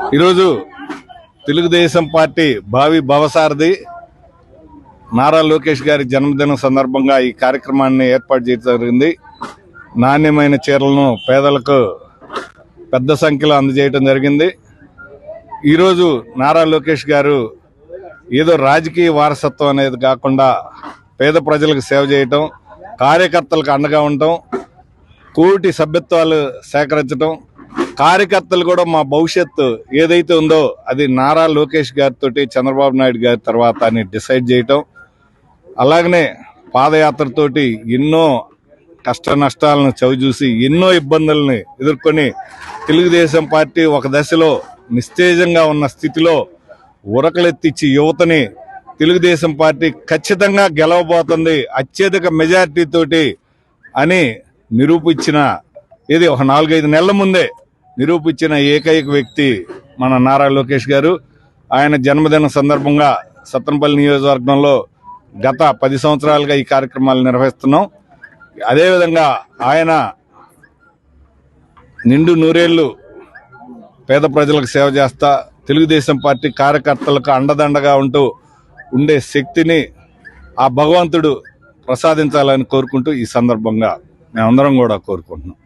ఈరోజు తెలుగుదేశం పార్టీ భావి భవసారథి నారా లోకేష్ గారి జన్మదినం సందర్భంగా ఈ కార్యక్రమాన్ని ఏర్పాటు చేయడం జరిగింది. నాణ్యమైన చీరలను పేదలకు పెద్ద సంఖ్యలో అందజేయడం జరిగింది. ఈరోజు నారా లోకేష్ గారు ఏదో రాజకీయ వారసత్వం అనేది కాకుండా పేద ప్రజలకు సేవ చేయటం, కార్యకర్తలకు అండగా ఉండటం, కోటి సభ్యత్వాలు సేకరించడం, కార్యకర్తలు కూడా మా భవిష్యత్తు ఏదైతే ఉందో అది నారా లోకేష్ గారితో చంద్రబాబు నాయుడు గారి తర్వాత అని డిసైడ్ చేయటం, అలాగనే పాదయాత్రతోటి ఎన్నో కష్ట నష్టాలను చవిచూసి ఎన్నో ఇబ్బందుల్ని ఎదుర్కొని తెలుగుదేశం పార్టీ ఒక దశలో నిస్తేజంగా ఉన్న స్థితిలో ఉరకలెత్తిచ్చి యువతని తెలుగుదేశం పార్టీ ఖచ్చితంగా గెలవబోతుంది అత్యధిక మెజార్టీతోటి అని నిరూపించిన ఇది ఒక 4-5 నెలల ముందే నిరూపించిన ఏకైక వ్యక్తి మన నారా లోకేష్ గారు. ఆయన జన్మదిన సందర్భంగా సత్తెనపల్లి నియోజకవర్గంలో గత 10 సంవత్సరాలుగా ఈ కార్యక్రమాలు నిర్వహిస్తున్నాం. అదేవిధంగా ఆయన నిండు నూరేళ్లు పేద ప్రజలకు సేవ చేస్తా తెలుగుదేశం పార్టీ కార్యకర్తలకు అండదండగా ఉండే శక్తిని ఆ భగవంతుడు ప్రసాదించాలని కోరుకుంటూ ఈ సందర్భంగా మేమందరం కూడా కోరుకుంటున్నాం.